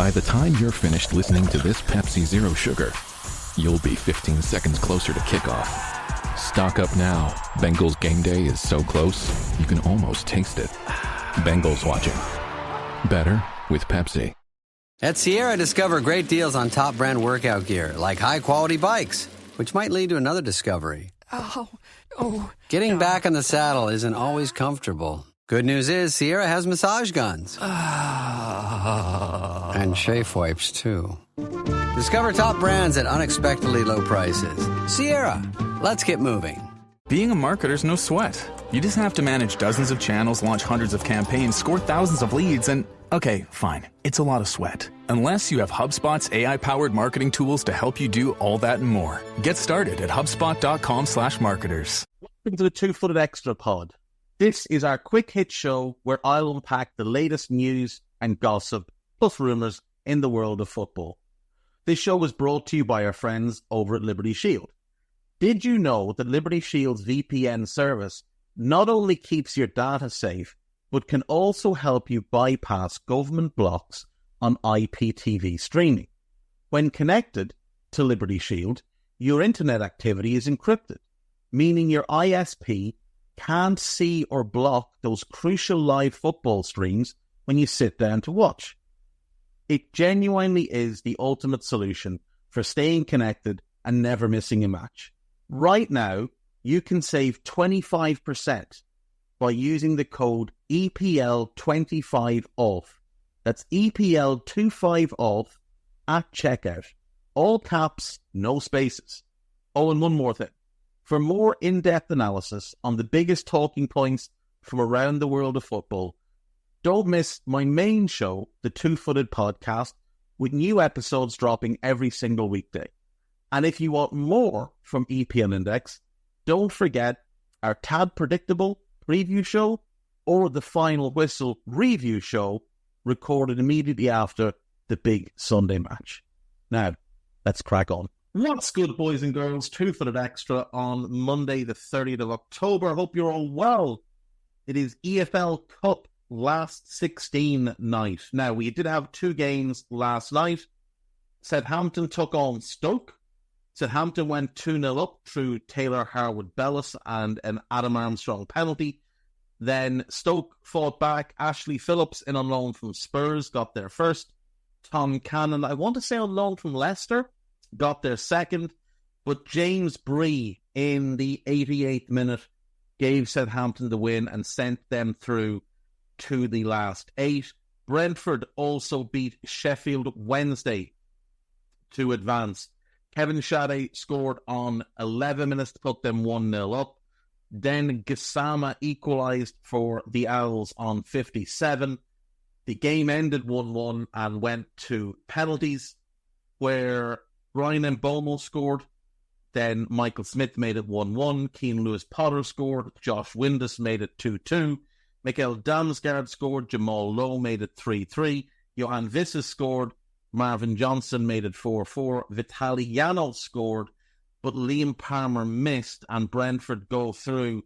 By the time you're finished listening to this Pepsi Zero Sugar, you'll be 15 seconds closer to kickoff. Stock up now. Bengals game day is so close, you can almost taste it. Bengals watching. Better with Pepsi. At Sierra, discover great deals on top brand workout gear, like high-quality bikes, which might lead to another discovery. Getting back on the saddle isn't always comfortable. Good news is Sierra has massage guns. And chafe wipes, too. Discover top brands at unexpectedly low prices. Sierra, let's get moving. Being a marketer's no sweat. You just have to manage dozens of channels, launch hundreds of campaigns, score thousands of leads, and... okay, fine. It's a lot of sweat. Unless you have HubSpot's AI-powered marketing tools to help you do all that and more. Get started at HubSpot.com/marketers. Welcome to the Two-Footed Extra Pod. This is our quick hit show where I'll unpack the latest news and gossip, plus rumours in the world of football. This show was brought to you by our friends over at Liberty Shield. Did you know that Liberty Shield's VPN service not only keeps your data safe, but can also help you bypass government blocks on IPTV streaming? When connected to Liberty Shield, your internet activity is encrypted, meaning your ISP can't see or block those crucial live football streams when you sit down to watch. It genuinely is the ultimate solution for staying connected and never missing a match. Right now, you can save 25% by using the code EPL25OFF. That's EPL25OFF at checkout. All caps, no spaces. Oh, and one more thing. For more in-depth analysis on the biggest talking points from around the world of football, don't miss my main show, the Two-Footed Podcast, with new episodes dropping every single weekday. And if you want more from EPL Index, don't forget our Tad Predictable preview show or the Final Whistle review show recorded immediately after the big Sunday match. Now, let's crack on. What's good, boys and girls? Two-Footed Extra on Monday, the 30th of October. Hope you're all well. It is EFL Cup last 16 night. Now, we did have two games last night. Southampton took on Stoke. Southampton went 2-0 up through Taylor Harwood-Bellis and an Adam Armstrong penalty. Then Stoke fought back. Ashley Phillips, in on loan from Spurs, got their first. Tom Cannon, I want to say on loan from Leicester, got their second. But James Bree, in the 88th minute, gave Southampton the win and sent them through to the last 8. Brentford also beat Sheffield Wednesday to advance. Kevin Shade scored on 11 minutes to put them 1-0 up. Then Gassama equalised for the Owls on 57. The game ended 1-1 and went to penalties, where Brian Mbomo scored. Then Michael Smith made it 1-1. Keane Lewis-Potter scored. Josh Windus made it 2-2. Mikael Damsgaard scored. Jamal Lowe made it 3-3. Johan Vissas scored. Marvin Johnson made it 4-4. Vitaly Yanov scored, but Liam Palmer missed, and Brentford go through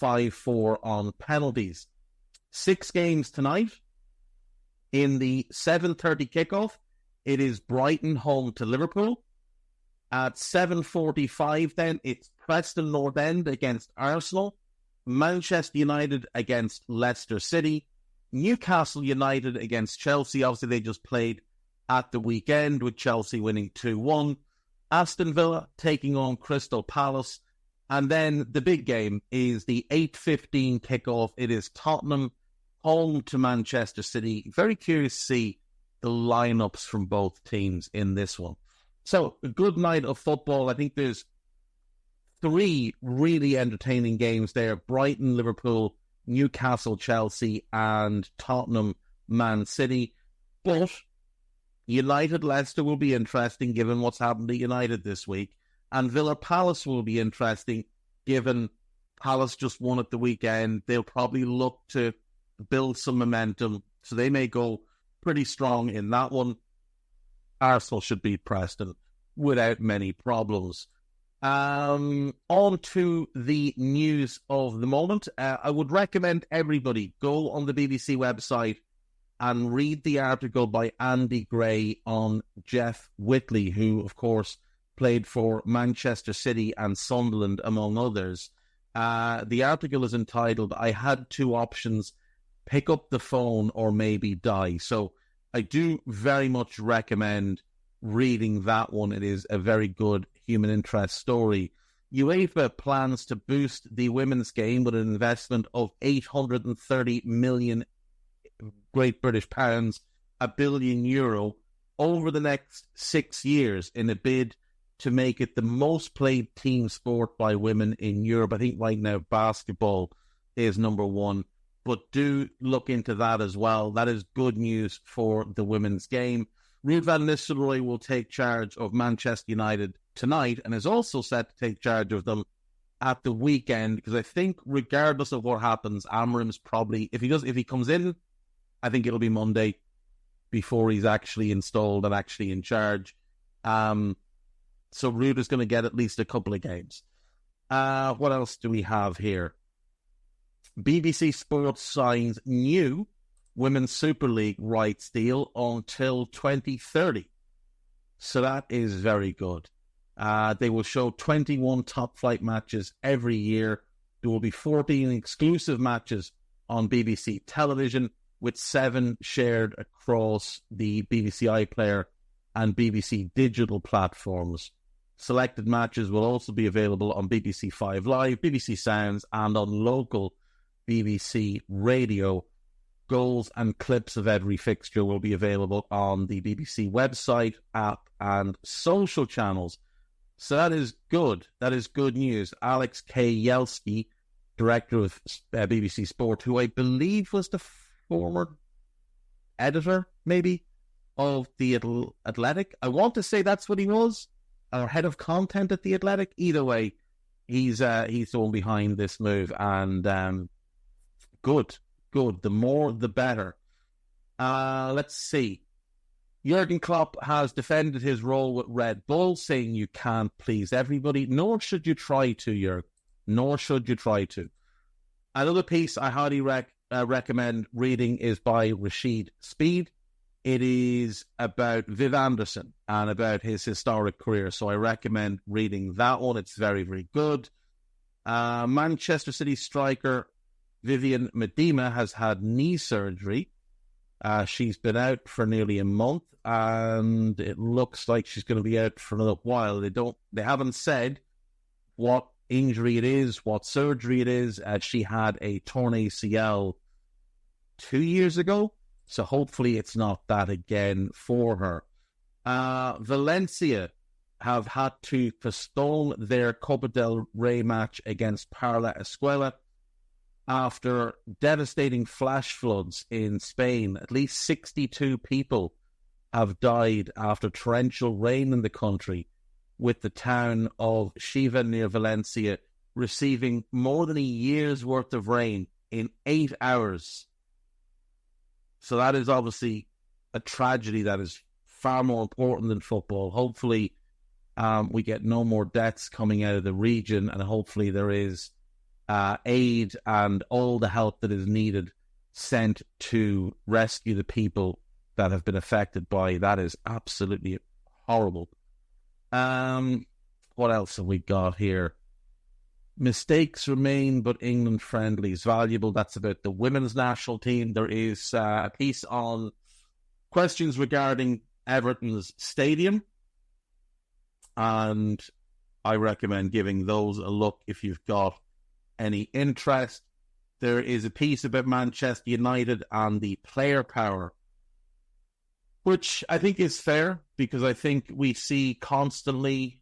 5-4 on penalties. 6 games tonight. In the 7:30 kickoff, it is Brighton home to Liverpool. At 7:45 then, it's Preston North End against Arsenal. Manchester United against Leicester City. Newcastle United against Chelsea. Obviously, they just played at the weekend, with Chelsea winning 2-1. Aston Villa taking on Crystal Palace. And then the big game is the 8:15 kickoff. It is Tottenham home to Manchester City. Very curious to see the lineups from both teams in this one. So, a good night of football. I think there's 3 really entertaining games there. Brighton, Liverpool, Newcastle, Chelsea, and Tottenham, Man City. But United Leicester will be interesting given what's happened to United this week. And Villa Palace will be interesting given Palace just won at the weekend. They'll probably look to build some momentum, so they may go pretty strong in that one. Arsenal should beat Preston without many problems. On to the news of the moment. I would recommend everybody go on the BBC website and read the article by Andy Gray on Jeff Whitley, who, of course, played for Manchester City and Sunderland, among others. The article is entitled, "I Had Two Options, Pick Up the Phone or Maybe Die." So I do very much recommend reading that one. It is a very good human interest story. UEFA plans to boost the women's game with an investment of 830 million Great British pounds, €1 billion, over the next 6 years in a bid to make it the most played team sport by women in Europe. I think right now basketball is number one, but do look into that as well. That is good news for the women's game. Ruud van Nistelrooy will take charge of Manchester United tonight and is also set to take charge of them at the weekend, because I think regardless of what happens, Amorim's probably, if he comes in, I think it'll be Monday before he's actually installed and actually in charge. So Ruud is going to get at least a couple of games. What else do we have here? BBC Sports signs new Women's Super League rights deal until 2030. So that is very good. They will show 21 top-flight matches every year. There will be 14 exclusive matches on BBC television, with 7 shared across the BBC iPlayer and BBC digital platforms. Selected matches will also be available on BBC 5 Live, BBC Sounds, and on local BBC radio. Goals and clips of every fixture will be available on the BBC website, app, and social channels. So that is good. That is good news. Alex K. Yelsky, director of BBC Sport, who I believe was the former editor, maybe, of The Athletic. I want to say that's what he was, or head of content at The Athletic. Either way, he's the one behind this move, and good. The more, the better. Let's see. Jurgen Klopp has defended his role with Red Bull, saying you can't please everybody, nor should you try to, Jurgen. Nor should you try to. Another piece I highly recommend reading is by Rashid Speed. It is about Viv Anderson and about his historic career, so I recommend reading that one. It's very, very good. Manchester City striker Vivian Miedema has had knee surgery. She's been out for nearly a month, and it looks like she's going to be out for another while. They haven't said what injury it is, what surgery it is. She had a torn ACL 2 years ago, so hopefully it's not that again for her. Valencia have had to postpone their Copa del Rey match against Parla Escuela after devastating flash floods in Spain. At least 62 people have died after torrential rain in the country, with the town of Xiva near Valencia receiving more than a year's worth of rain in 8 hours. So that is obviously a tragedy that is far more important than football. Hopefully we get no more deaths coming out of the region, and hopefully there is aid and all the help that is needed sent to rescue the people that have been affected by that. Is absolutely horrible. What else have we got here? Mistakes remain, but England friendly is valuable. That's about the women's national team. There is a piece on questions regarding Everton's stadium, and I recommend giving those a look if you've got any interest. There is a piece about Manchester United and the player power, which I think is fair, because I think we see constantly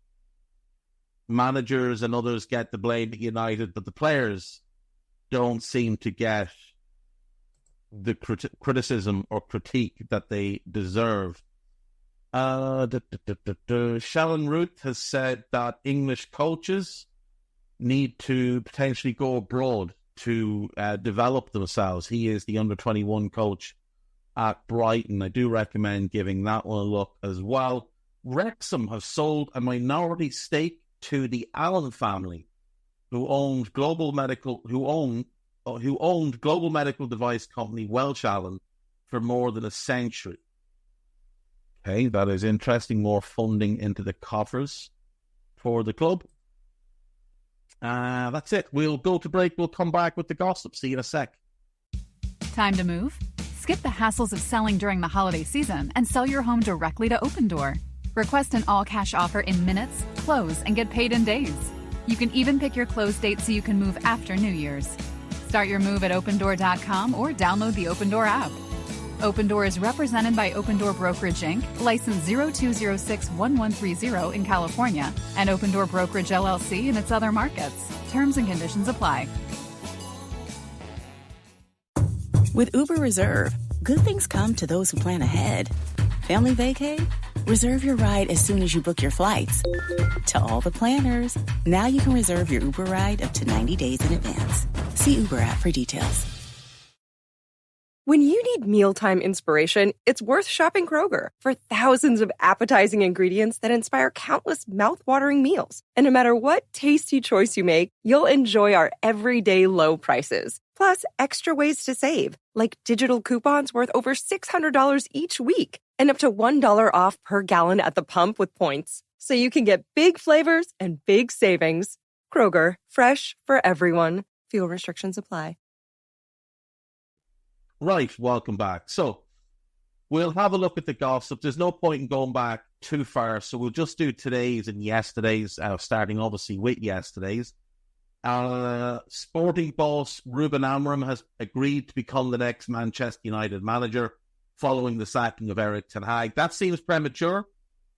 managers and others get the blame at United, but the players don't seem to get the criticism or critique that they deserve. Shalon Root has said that English coaches need to potentially go abroad to develop themselves. He is the under-21 coach at Brighton. I do recommend giving that one a look as well. Wrexham have sold a minority stake to the Allen family, who owned global medical device company Welch Allen for more than a century. Okay, that is interesting. More funding into the coffers for the club. That's it. We'll go to break. We'll come back with the gossip. See you in a sec. Time to move? Skip the hassles of selling during the holiday season and sell your home directly to Open Door. Request an all-cash offer in minutes, close, and get paid in days. You can even pick your close date so you can move after New Year's. Start your move at opendoor.com or download the Open Door app. Open Door is represented by Open Door Brokerage Inc., license 02061130 in California, and Open Door Brokerage LLC in its other markets. Terms and conditions apply. With Uber Reserve, good things come to those who plan ahead. Family vacay? Reserve your ride as soon as you book your flights. To all the planners, now you can reserve your Uber ride up to 90 days in advance. See Uber app for details. When you need mealtime inspiration, it's worth shopping Kroger for thousands of appetizing ingredients that inspire countless mouth-watering meals. And no matter what tasty choice you make, you'll enjoy our everyday low prices. Plus, extra ways to save, like digital coupons worth over $600 each week and up to $1 off per gallon at the pump with points. So you can get big flavors and big savings. Kroger, fresh for everyone. Fuel restrictions apply. Right, welcome back. So, we'll have a look at the gossip. There's no point in going back too far, so we'll just do today's and yesterday's, starting obviously with yesterday's. Sporting boss Ruben Amorim has agreed to become the next Manchester United manager following the sacking of Erik ten Hag. That seems premature,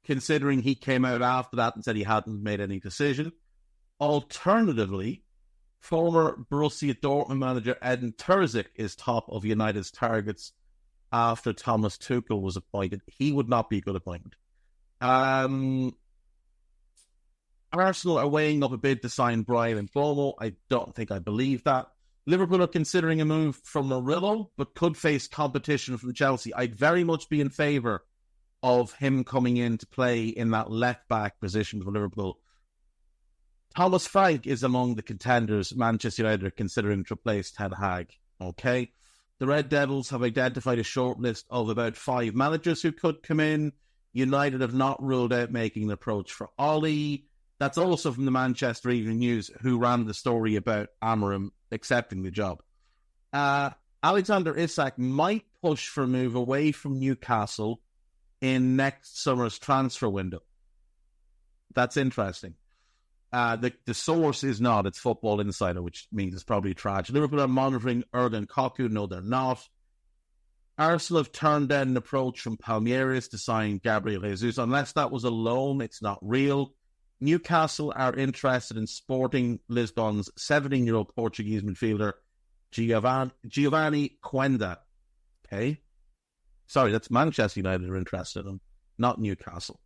considering he came out after that and said he hadn't made any decision. Alternatively, former Borussia Dortmund manager Edin Terzic is top of United's targets after Thomas Tuchel was appointed. He would not be a good appointment. Arsenal are weighing up a bid to sign Brian Mbeumo. I don't think I believe that. Liverpool are considering a move from Murillo, but could face competition from Chelsea. I'd very much be in favour of him coming in to play in that left-back position for Liverpool. Thomas Frank is among the contenders Manchester United are considering to replace Ten Hag. Okay. The Red Devils have identified a short list of about 5 managers who could come in. United have not ruled out making an approach for Ollie. That's also from the Manchester Evening News, who ran the story about Amorim accepting the job. Alexander Isak might push for a move away from Newcastle in next summer's transfer window. That's interesting. The source is not. It's Football Insider, which means it's probably tragic. Liverpool are monitoring Erden Koku. No, they're not. Arsenal have turned down an approach from Palmeiras to sign Gabriel Jesus. Unless that was a loan, it's not real. Newcastle are interested in Sporting Lisbon's 17-year-old Portuguese midfielder Giovanni Quenda. Okay. Sorry, that's Manchester United are interested in, not Newcastle.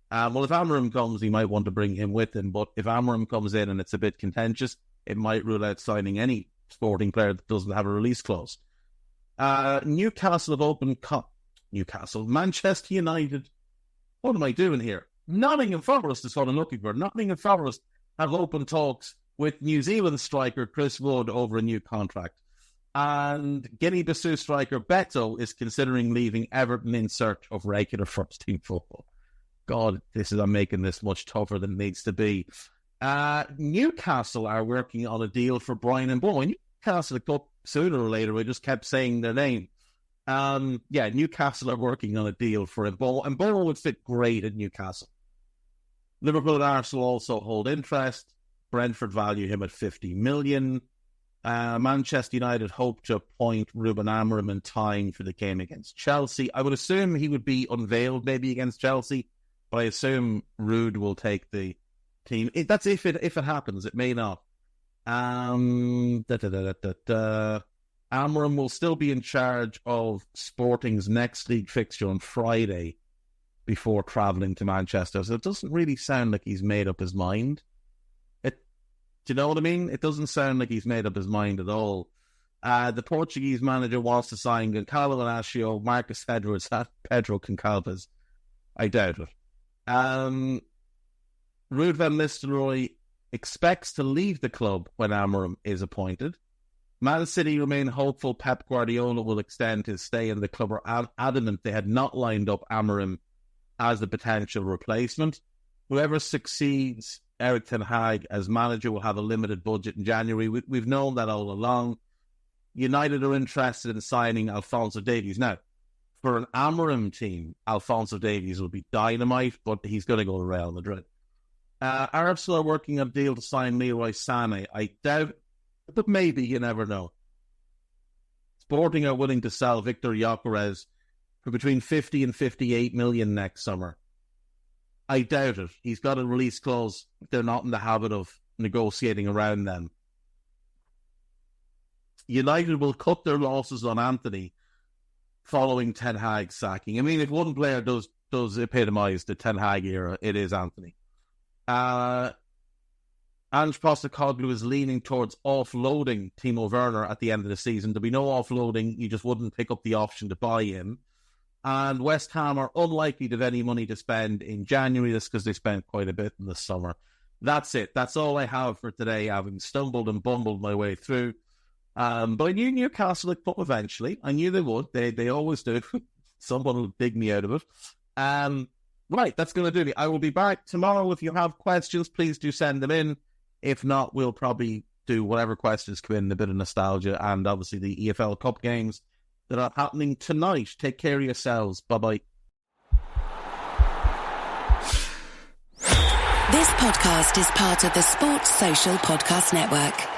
Well, if Amorim comes, he might want to bring him with him. But if Amorim comes in and it's a bit contentious, it might rule out signing any Sporting player that doesn't have a release clause. Newcastle have opened Manchester United. What am I doing here? Nottingham Forest is what I'm looking for. Nottingham Forest have opened talks with New Zealand striker Chris Wood over a new contract. And Guinea-Bissau striker Beto is considering leaving Everton in search of regular first-team football. God, I'm making this much tougher than it needs to be. Newcastle are working on a deal for Brian Mbeumo. Newcastle, sooner or later, I just kept saying their name. Newcastle are working on a deal for Mbeumo. Mbeumo would fit great at Newcastle. Liverpool and Arsenal also hold interest. Brentford value him at 50 million. Manchester United hope to appoint Ruben Amorim in time for the game against Chelsea. I would assume he would be unveiled maybe against Chelsea, but I assume Ruud will take the team. That's if it happens. It may not. Amorim will still be in charge of Sporting's next league fixture on Friday before travelling to Manchester. So it doesn't really sound like he's made up his mind. Do you know what I mean? It doesn't sound like he's made up his mind at all. The Portuguese manager wants to sign Gonçalo Inácio, Marcus Edwards, Pedro Concalves. I doubt it. Ruud van Nistelrooy expects to leave the club when Amorim is appointed. Man City remain hopeful Pep Guardiola will extend his stay in the club, are adamant they had not lined up Amorim as a potential replacement. Whoever succeeds Erik ten Hag as manager will have a limited budget in January. We've known that all along. United are interested in signing Alphonso Davies. Now, for an Amorim team, Alphonso Davies will be dynamite, but he's going to go to Real Madrid. Arsenal are working on a deal to sign Leroy Sané. I doubt, but maybe, you never know. Sporting are willing to sell Victor Gyökeres for between 50 and 58 million next summer. I doubt it. He's got a release clause. They're not in the habit of negotiating around them. United will cut their losses on Anthony following Ten Hag's sacking. I mean, if one player does epitomise the Ten Hag era, it is Anthony. Ange Postecoglou is leaning towards offloading Timo Werner at the end of the season. There'll be no offloading. You just wouldn't pick up the option to buy him. And West Ham are unlikely to have any money to spend in January. That's because they spent quite a bit in the summer. That's it. That's all I have for today, having stumbled and bumbled my way through. But I knew Newcastle would come eventually. I knew they would. They always do. Someone will dig me out of it. Right, that's going to do it. I will be back tomorrow. If you have questions, please do send them in. If not, we'll probably do whatever questions come in, a bit of nostalgia, and obviously the EFL Cup games that are happening tonight. Take care of yourselves. Bye-bye. This podcast is part of the Sports Social Podcast Network.